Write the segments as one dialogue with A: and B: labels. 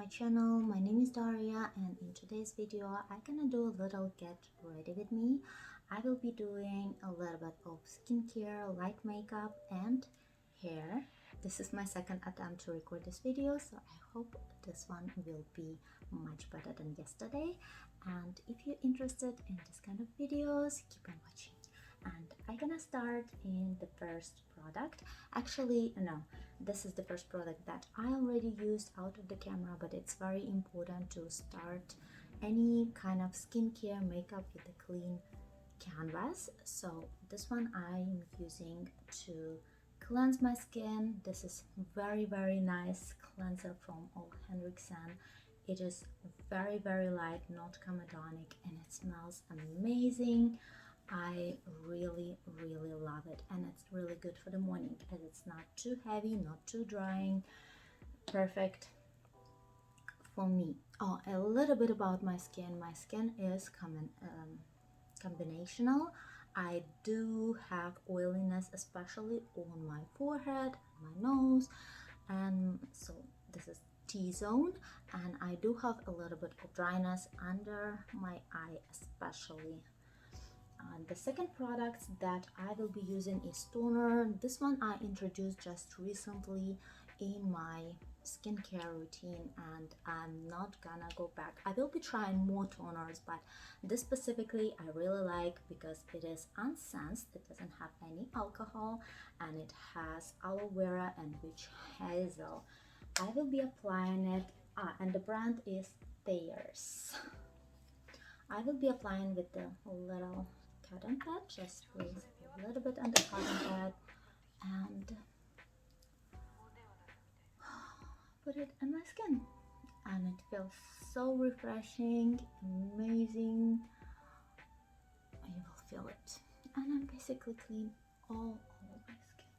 A: channel. My name is Daria, and in today's video I'm gonna do a little get ready with me. I will be doing a little bit of skincare, light makeup and hair. This is my second attempt to record this video, so I hope this one will be much better than yesterday. And if you're interested in this kind of videos, keep on watching. And I'm gonna start in the first product. Actually, no, this is the first product that I already used out of the camera, but it's very important to start any kind of skincare makeup with a clean canvas. So this one I'm using to cleanse my skin. This is very nice cleanser from OLEHENRIKSEN. It is very light, not comedonic, and it smells amazing. I really love it, and it's really good for the morning because it's not too heavy, not too drying. Perfect for me. Oh, a little bit about my skin. My skin is combinational. I do have oiliness, especially on my forehead, my nose, and so this is T-zone, and I do have a little bit of dryness under my eye especially. The second product that I will be using is toner. This one I introduced just recently in my skincare routine, and I'm not gonna go back. I will be trying more toners, but this specifically I really like because it is unscented. It doesn't have any alcohol, and it has aloe vera and witch hazel. I will be applying it, and the brand is Thayers. I will be applying with the little cotton pad, just place a little bit on the cotton pad and put it on my skin, and it feels so refreshing, amazing. You will feel it, and I'm basically clean all over my skin,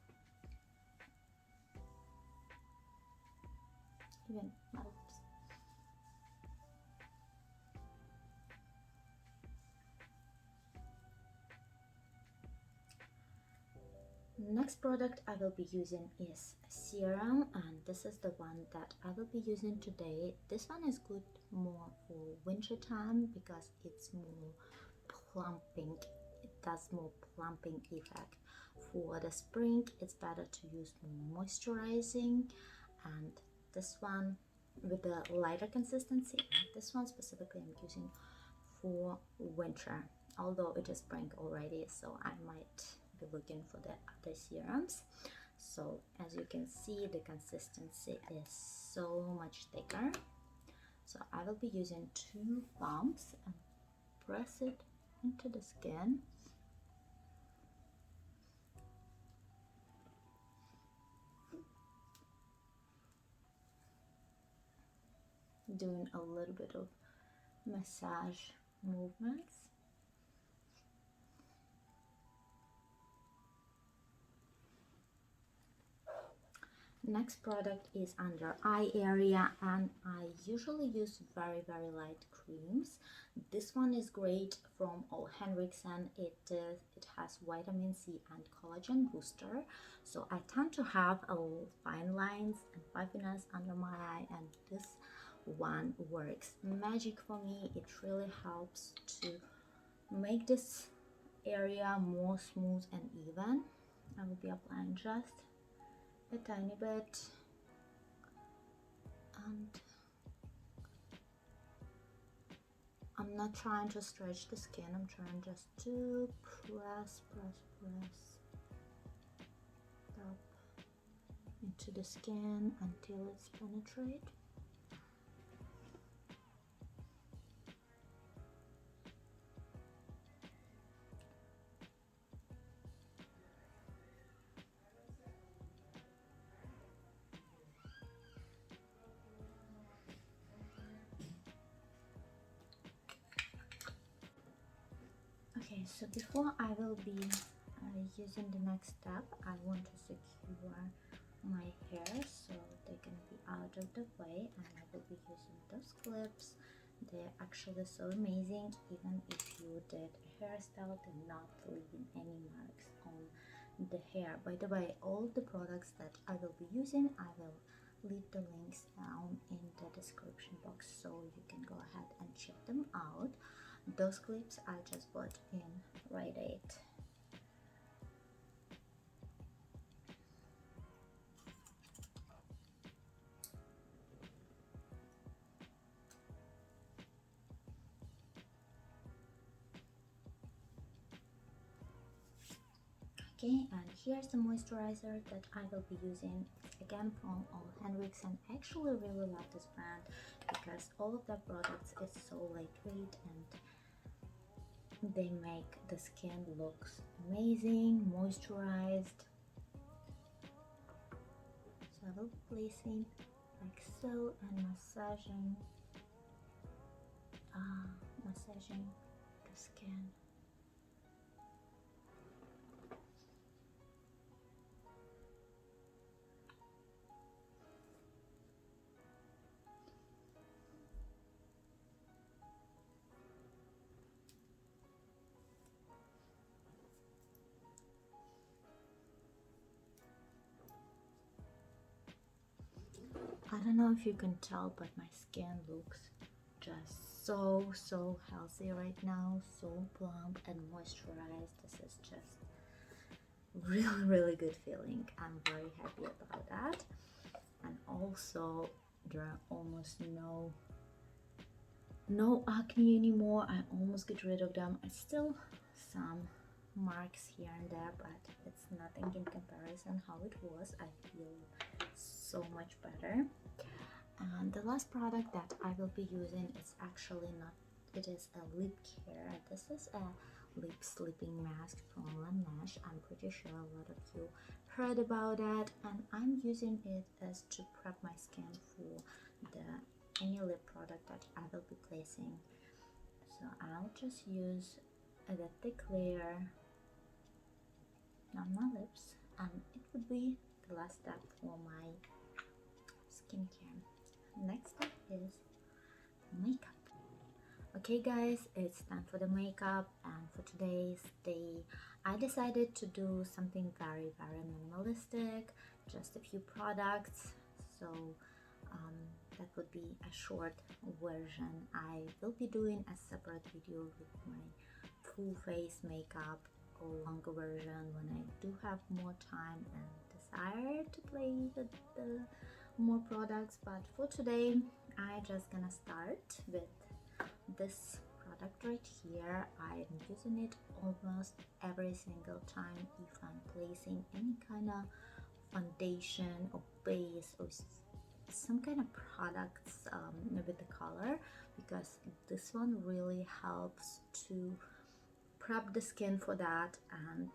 A: even my lips. Next product I will be using is a serum, and this is the one that I will be using today. This one is good more for winter time because it's more plumping. It does more plumping effect. For the spring it's better to use moisturizing, and this one with the lighter consistency. This one specifically I'm using for winter, although it is spring already, so I might be looking for the other serums. So as you can see, the consistency is so much thicker. So I will be using 2 pumps and press it into the skin. Doing a little bit of massage movements. Next product is under eye area, and I usually use very light creams. This one is great from OLEHENRIKSEN. It has vitamin C and collagen booster, so I tend to have a fine lines and puffiness under my eye, and this one works magic for me. It really helps to make this area more smooth and even. I will be applying just a tiny bit, and I'm not trying to stretch the skin, I'm trying just to press up into the skin until it's penetrate. Okay, so before I will be using the next step, I want to secure my hair so they can be out of the way, and I will be using those clips. They're actually so amazing. Even if you did a hairstyle, they're not leaving any marks on the hair. By the way, all the products that I will be using, I will leave the links down in the description so you can go ahead and check them out. Those clips I just bought in Rite Aid. Okay, and here's the moisturizer that I will be using. It's again from OLEHENRIKSEN. I actually really love this brand because all of their products is so lightweight and they make the skin looks amazing, moisturized. So I will be placing like so and massaging the skin. I don't know if you can tell, but my skin looks just so healthy right now, so plump and moisturized. This is just really good feeling. I'm very happy about that. And also there are almost no acne anymore. I almost get rid of them. It's still some marks here and there, but it's nothing in comparison how it was. I feel so much better. And the last product that I will be using is actually not, it is a lip care. This is a lip sleeping mask from Laneige. I'm pretty sure a lot of you heard about that, and I'm using it as to prep my skin for any lip product that I will be placing. So I'll just use the thick layer on my lips, and it would be the last step for my skincare. Next step is makeup. Okay guys, it's time for the makeup, and for today's day I decided to do something very minimalistic, just a few products. So that would be a short version. I will be doing a separate video with my full face makeup, or longer version when I do have more time and desire to play with the more products. But for today I just gonna start with this product right here. I'm using it almost every single time if I'm placing any kind of foundation or base or some kind of products with the color, because this one really helps to prep the skin for that and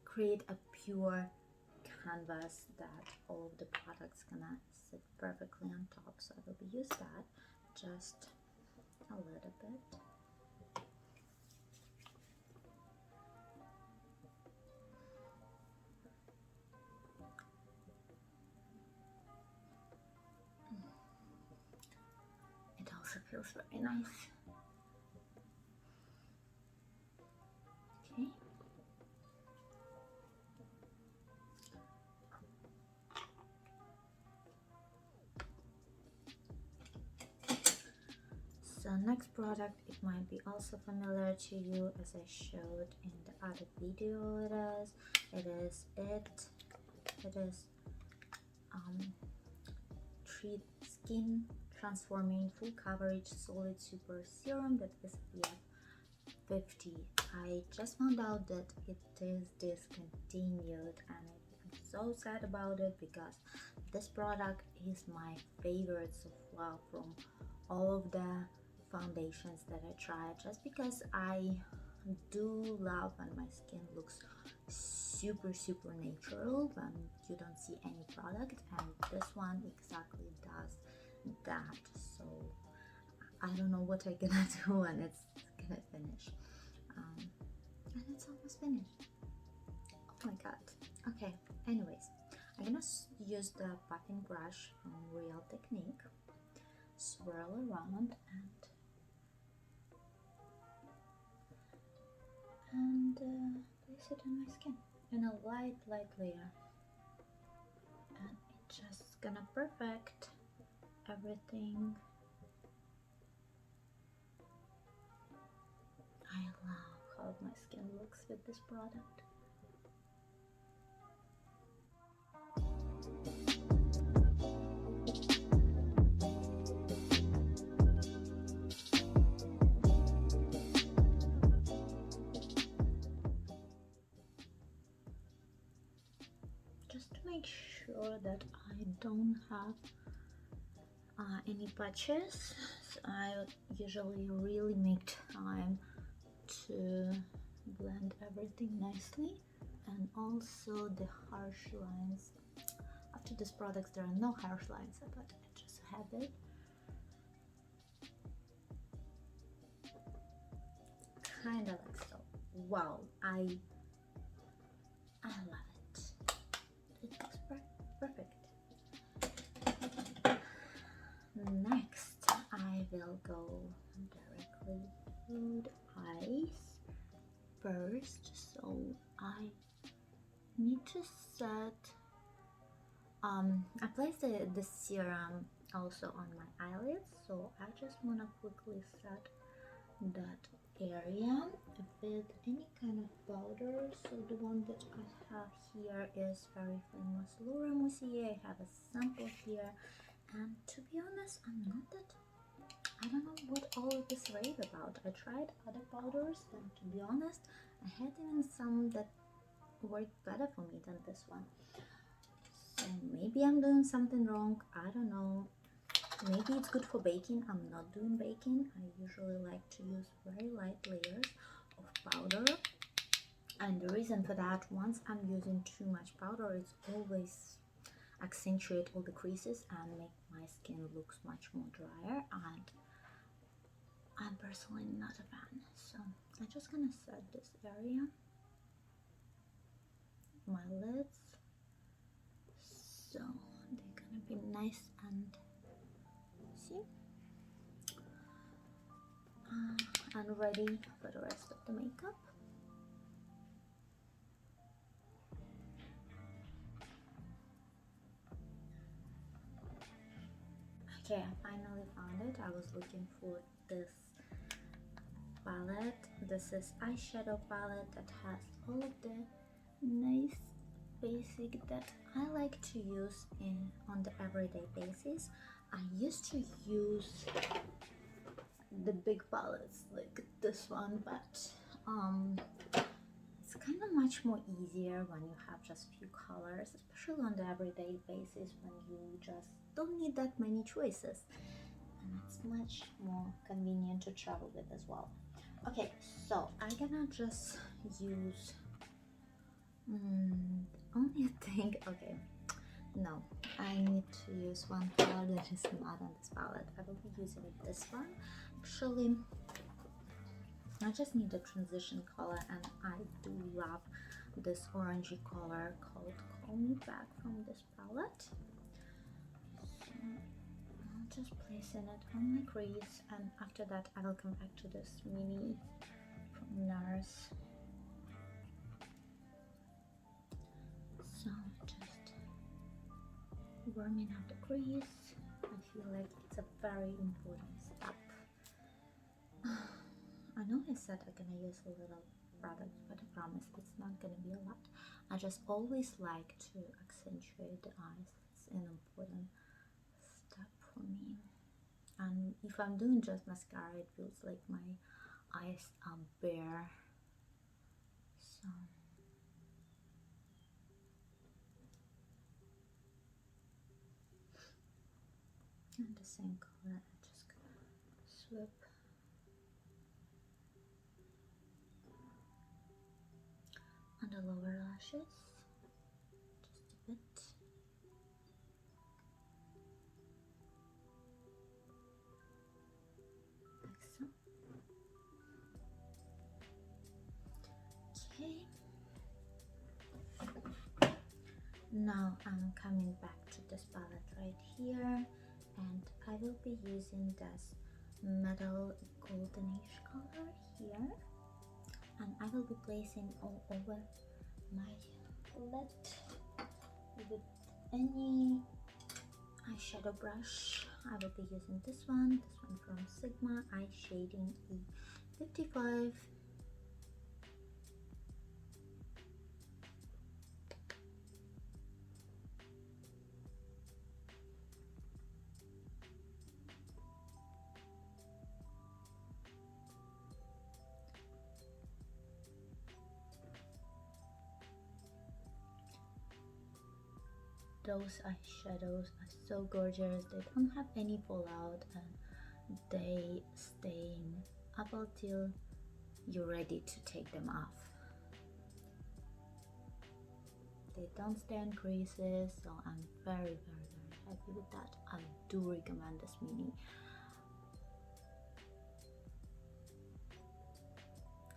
A: create a pure canvas that all of the products gonna sit perfectly on top. So I will be use that just a little bit. It also feels very nice. Okay. So next product, it might be also familiar to you as I showed in the other video. It is Treat Skin Transforming Full Coverage Solid Super Serum that is SPF 50. I just found out that it is discontinued, and I'm so sad about it because this product is my favorite so far from all of the foundations that I tried, just because I do love when my skin looks super natural, when you don't see any product, and this one exactly does that. So I don't know what I'm gonna do when it's gonna finish, and it's almost finished. Oh my god. Okay, anyways, I'm gonna use the buffing brush from Real Technique, swirl around and place it on my skin in a light layer, and it's just gonna perfect everything I love how my skin looks with this product. Just to make sure that I don't have any patches, so I usually really make time to blend everything nicely, and also the harsh lines. After this product there are no harsh lines, but I just have it. Kinda like so. Wow, I love it. It looks perfect. Next, I will go directly to the eyes first. So I need to set. I placed the serum also on my eyelids, so I just wanna quickly set that area with any kind of powder. So the one that I have here is very famous Laura Mercier. I have a sample here, and to be honest, I don't know what all of this rave about. I tried other powders, and to be honest, I had even some that worked better for me than this one. So maybe I'm doing something wrong, I don't know. Maybe it's good for baking. I'm not doing baking. I usually like to use very light layers of powder, and the reason for that, once I'm using too much powder, it's always accentuate all the creases and make my skin looks much more drier, and I'm personally not a fan. So I'm just gonna set this area, my lids, so they're gonna be nice and see and ready for the rest of the makeup. Okay, I finally found it. I was looking for this palette. This is eyeshadow palette that has all of the nice basic that I like to use on the everyday basis. I used to use the big palettes like this one, but it's kind of much more easier when you have just few colors, especially on the everyday basis when you just don't need that many choices, and it's much more convenient to travel with as well. Okay, so I'm gonna just use only thing. Okay, no, I need to use one color that is not on this palette. I will be using this one. Actually, I just need a transition color, and I do love this orangey color called Call Me Back from this palette. So I'll just place it on my crease, and after that I will come back to this mini from NARS. So just warming up the crease. I feel like it's a very important step. I know I said I'm gonna use a little product, but I promise it's not gonna be a lot. I just always like to accentuate the eyes. It's an important step for me. And if I'm doing just mascara, it feels like my eyes are bare. So and the same color, I'm just gonna swip on the lower lashes just a bit. Like so. Okay. Now I'm coming back to this palette right here, and I will be using this metal goldenish color here, and I will be placing all over my palette with any eyeshadow brush. I will be using this one from Sigma Eye Shading E55. Those eyeshadows are so gorgeous. They don't have any fallout and they stay up until you're ready to take them off. They don't stay in creases, so I'm very happy with that. I do recommend this mini.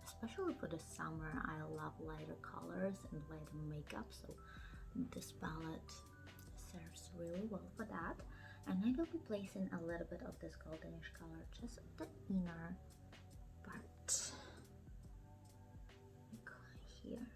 A: Especially for the summer, I love lighter colors and lighter makeup, so this palette serves really well for that. And I will be placing a little bit of this goldenish color just at the inner part, like here.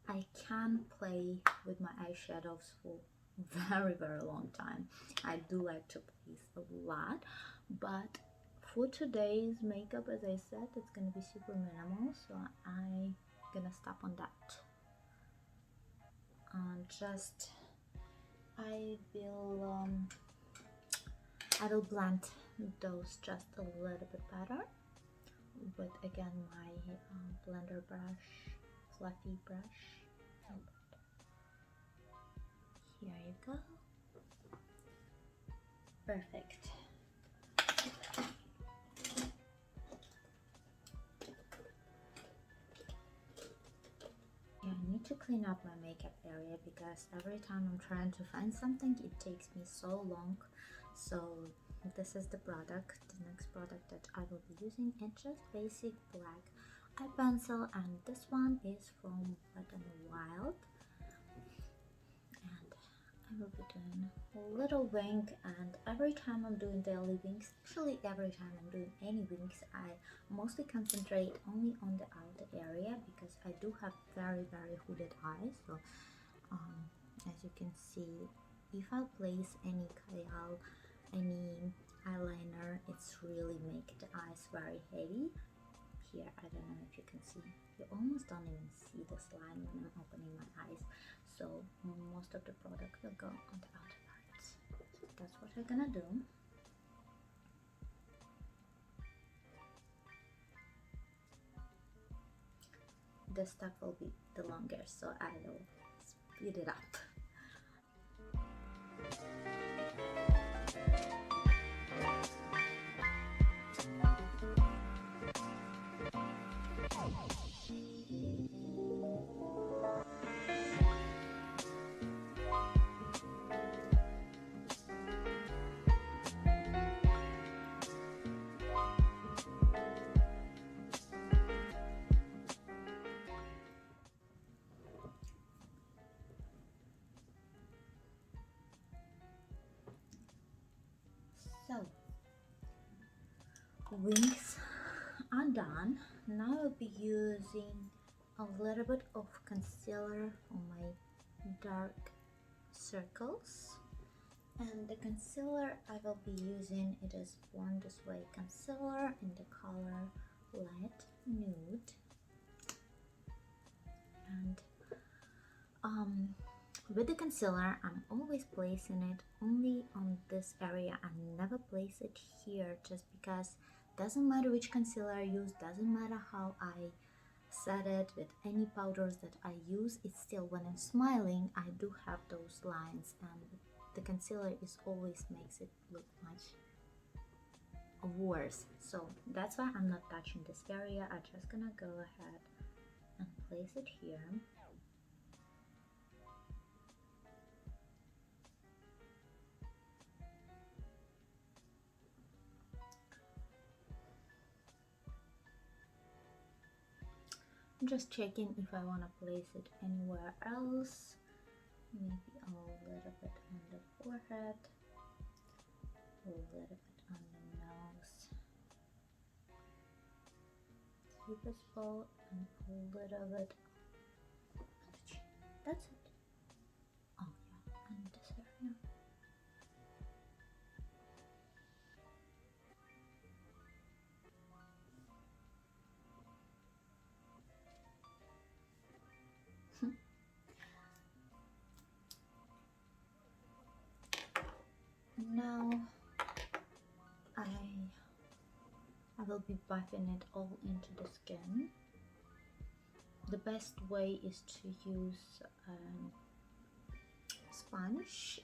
A: I can play with my eyeshadows for very long time. I do like to place a lot, but for today's makeup, as I said, it's gonna be super minimal, so I'm gonna stop on that. I will blend those just a little bit better with, again, my blender brush, fluffy brush. Here you go. Perfect. Yeah, I need to clean up my makeup area because every time I'm trying to find something, it takes me so long. So this is the product, the next product that I will be using. It's just basic black eye pencil, and this one is from Wet n Wild. And I will be doing a little wing, and every time I'm doing daily wings, actually every time I'm doing any wings, I mostly concentrate only on the outer area because I do have very hooded eyes. So as you can see, if I place any Kajal, any eyeliner, it's really make the eyes very heavy. Here, I don't know if you can see, you almost don't even see this line when I'm opening my eyes, so most of the product will go on the outer parts. So that's what I'm gonna do. This step will be the longest, so I will speed it up. So, wings are done. Now I'll be using a little bit of concealer on my dark circles. And the concealer I will be using, it is Born This Way concealer in the color Light Nude. And with the concealer, I'm always placing it only on this area. I never place it here, just because doesn't matter which concealer I use, doesn't matter how I set it with any powders that I use, it's still, when I'm smiling, I do have those lines, and the concealer is always makes it look much worse. So that's why I'm not touching this area. I'm just gonna go ahead and place it here. I'm just checking if I want to place it anywhere else. Maybe a little bit on the forehead, a little bit on the nose, cupid's bow, and a little bit on the chin. That's it. Oh yeah, and this area. now I will be buffing it all into the skin. The best way is to use sponge,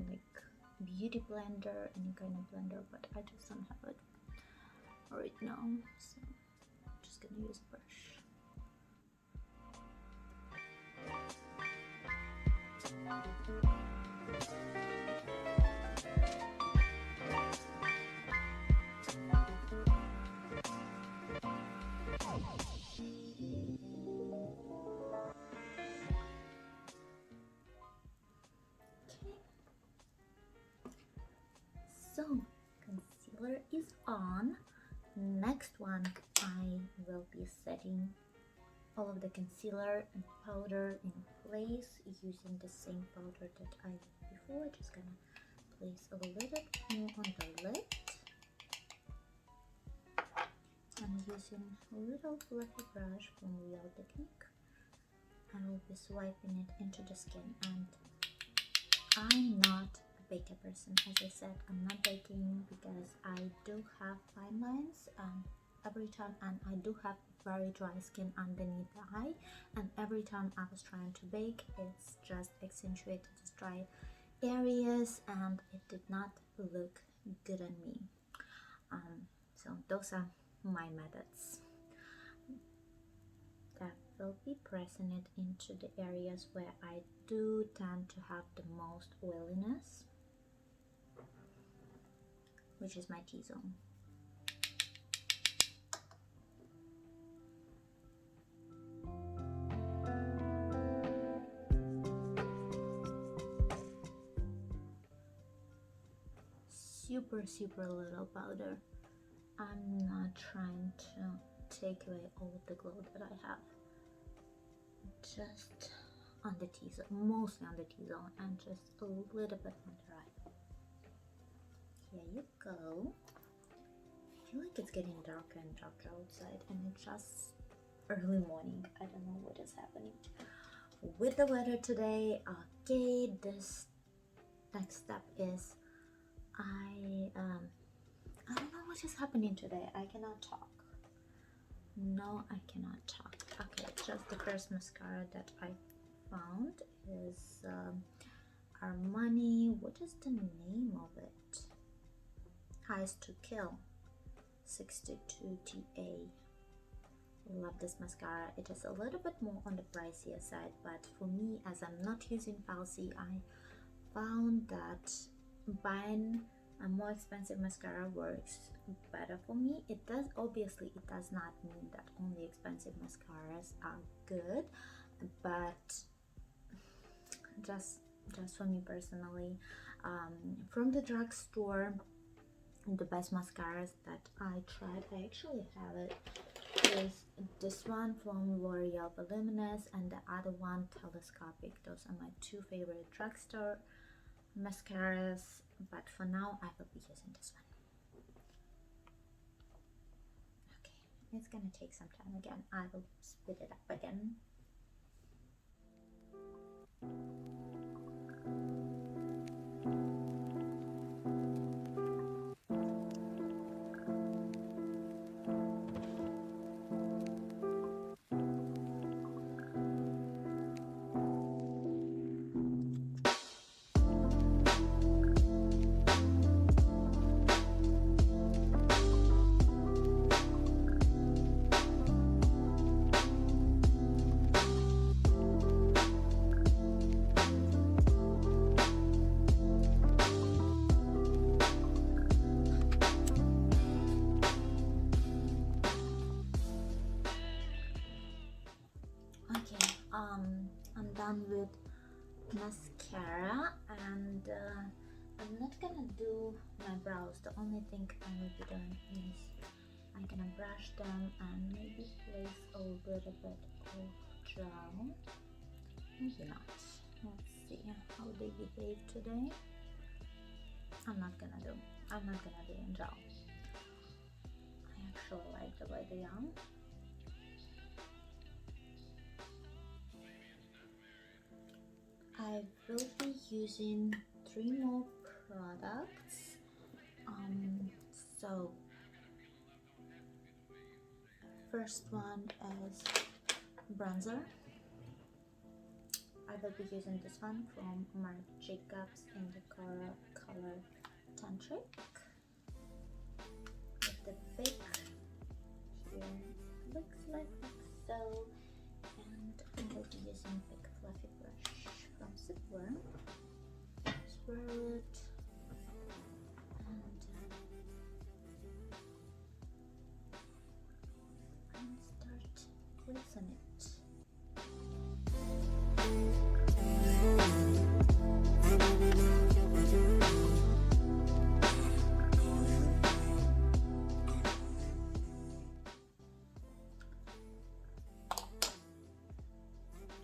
A: like beauty blender, any kind of blender, but I just don't have it right now, so I'm just gonna use a brush. So concealer is on. Next one, I will be setting all of the concealer and powder in place using the same powder that I used before. Just gonna place a little bit more on the lid. I'm using a little fluffy brush from Real Technique. I will be swiping it into the skin, and I'm not a baker person. As I said, I'm not baking because I do have fine lines every time, and I do have very dry skin underneath the eye, and every time I was trying to bake, it's just accentuated the dry areas and it did not look good on me. So those are my methods. That will be pressing it into the areas where I do tend to have the most oiliness, which is my T-zone. Super little powder. I'm not trying to take away all of the glow that I have. Just on the T-zone, mostly on the T-zone, and just a little bit on the eye. Here you go. I feel like it's getting darker and darker outside, and it's just early morning. I don't know what is happening with the weather today. Okay, this next step is I don't know what is happening today. I cannot talk. No, I cannot talk. Okay, just the first mascara that I found is Armani. What is the name of it? Eyes to Kill 62 TA. Love this mascara. It is a little bit more on the pricier side, but for me, as I'm not using Falsies, I found that buying a more expensive mascara works better for me. It does, obviously it does not mean that only expensive mascaras are good, but just for me personally, from the drugstore, the best mascaras that I tried, I actually have it, is this one from L'Oreal Voluminous and the other one Telescopic. Those are my two favorite drugstore mascaras, but for now I will be using this one. Okay, it's gonna take some time again. I will speed it up again. I'm done with mascara, and I'm not gonna do my brows. The only thing I will be doing is I'm gonna brush them and maybe place a little bit of gel. Maybe not. Let's see how they behave today. I'm not gonna do in gel. I actually like the way they are. I will be using 3 more products. So first one is bronzer. I will be using this one from Marc Jacobs in the color Tantric with the big here, looks like so, and I will be using a big fluffy brush from Silver. Swirl it and start placing it.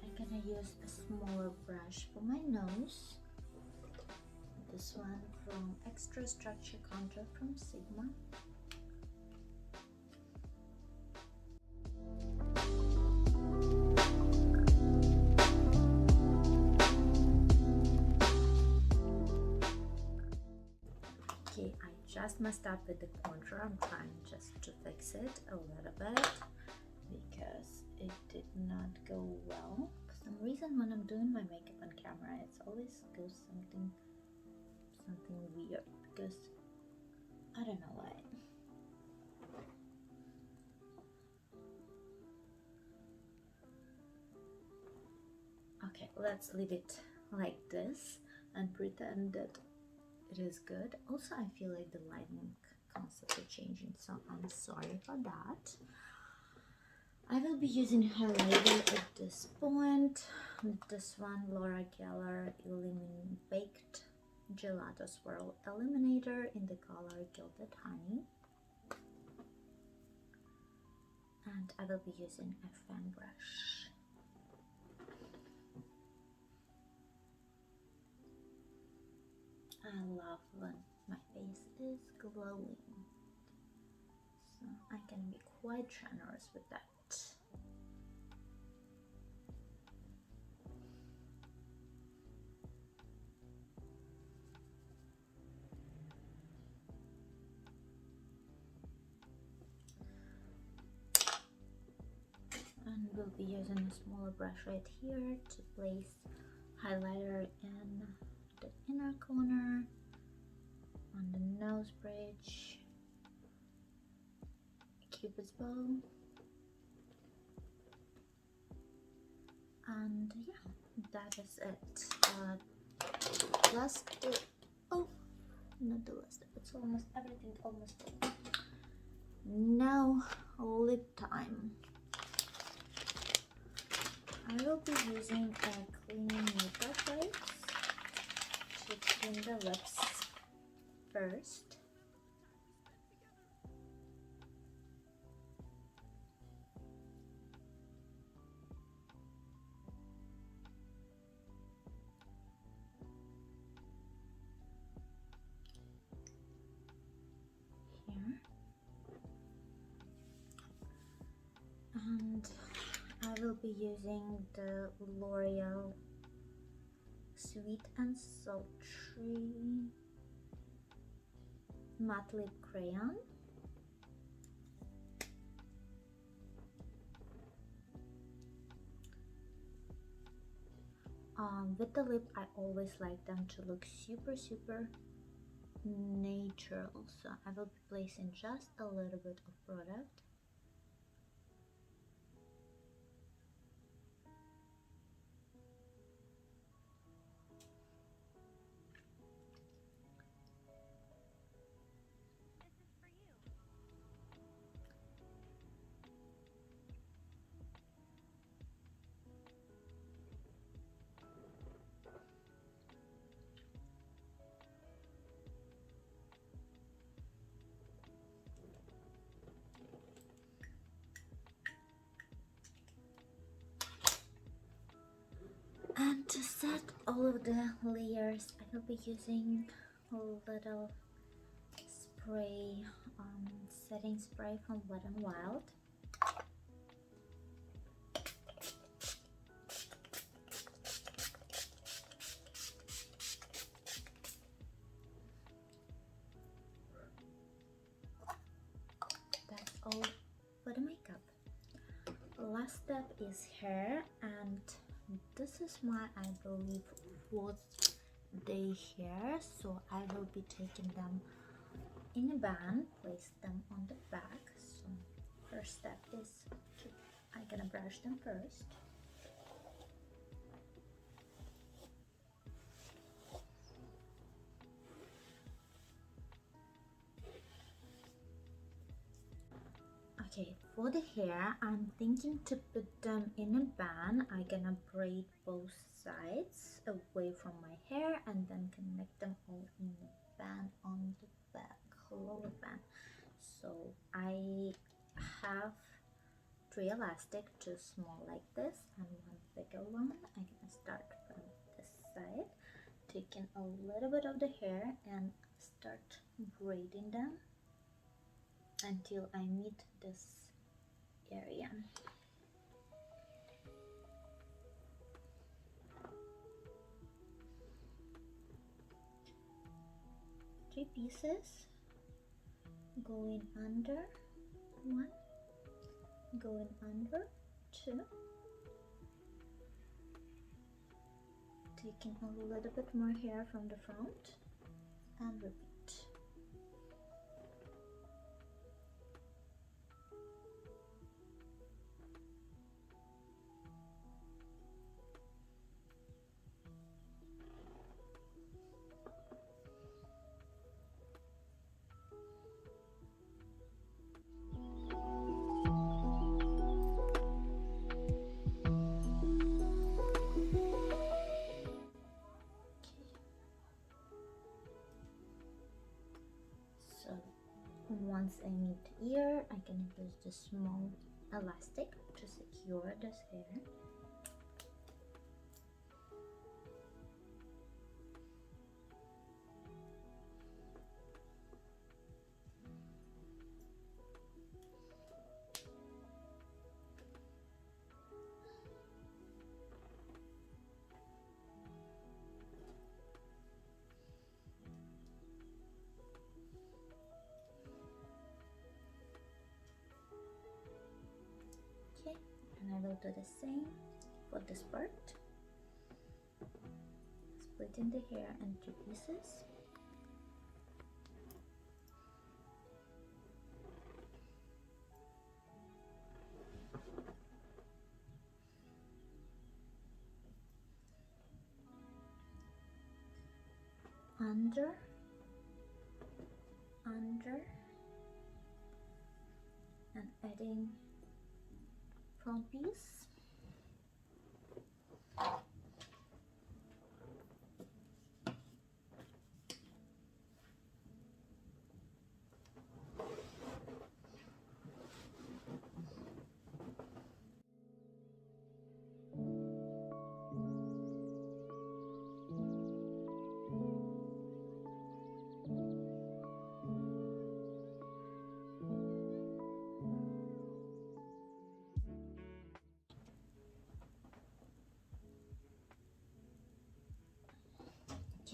A: I'm gonna use a smaller brush for my nose. This one from Extra Structure Contour from Sigma. Okay, I just messed up with the contour. I'm trying just to fix it a little bit because it did not go well. For some reason when I'm doing my makeup on camera, it's always goes something weird because I don't know why. Okay, let's leave it like this and pretend that it is good. Also, I feel like the lighting constantly changing, so I'm sorry for that. I will be using highlighter at this point. This one, Laura Geller Baked Gelato Swirl Illuminator in the color Gilded Honey. And I will be using a fan brush. I love when my face is glowing, so I can be quite generous with that. And we'll be using a smaller brush right here to place highlighter in the inner corner, on the nose bridge, Cupid's bow, and yeah, that is it. Last step, oh, not the last step, it's almost everything almost done. Now lip time. I will be using a clean makeup wipes to clean the lips first. Here. And I will be using the L'Oreal Sweet and Sultry Matte Lip Crayon. With the lip, I always like them to look super natural, so I will be placing just a little bit of product. And to set all of the layers, I will be using a little spray, setting spray from Wet n Wild. last step is hair, and this is my, I believe, fourth day hair. So I will be taking them in a band, place them on the back. So first step is I'm gonna brush them first. Okay, for the hair, I'm thinking to put them in a band. I'm gonna braid both sides away from my hair and then connect them all in a band on the back, lower band. So I have 3 elastic, 2 small like this and 1 bigger one. I'm gonna start from this side, taking a little bit of the hair and start braiding them until I meet this area. Three pieces, going under 1, going under 2, taking a little bit more hair from the front and repeat. Once I meet ear, I can use the small elastic to secure this hair. Okay, and I will do the same for this part, splitting the hair into pieces. Under, and adding front piece.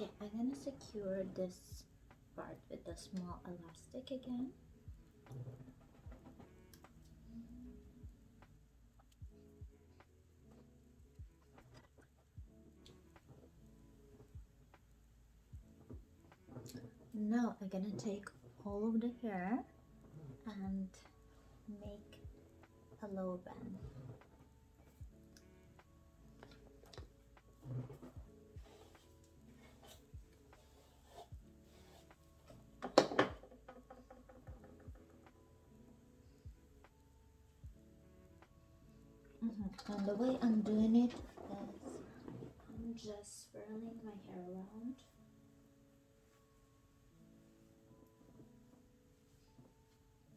A: Okay, I'm gonna secure this part with the small elastic again. Now I'm gonna take all of the hair and make a low band. And the way I'm doing it is I'm just swirling my hair around.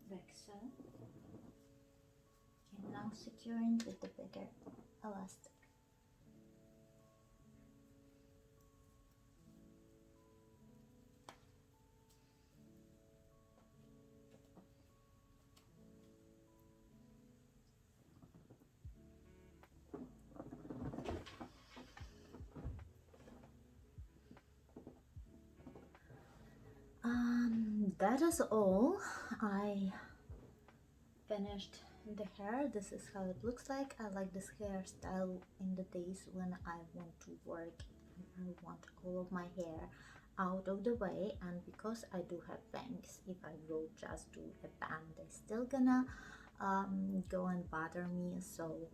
A: Like so. And now securing with the bigger elastic. That is all. I finished the hair, this is how it looks like. I like this hairstyle in the days when I want to work and I want all of my hair out of the way, and because I do have bangs, if I will just do a band, they're still gonna go and bother me. So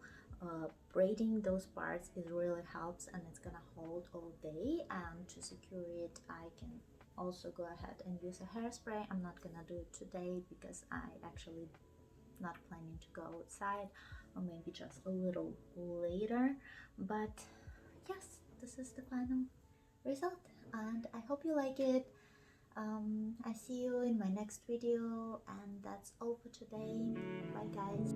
A: braiding those parts, it really helps, and it's gonna hold all day. And to secure it, I can also go ahead and use a hairspray. I'm not gonna do it today because I actually not planning to go outside, or maybe just a little later. But yes, this is the final result, and I hope you like it. I see you in my next video, and that's all for today. Bye guys.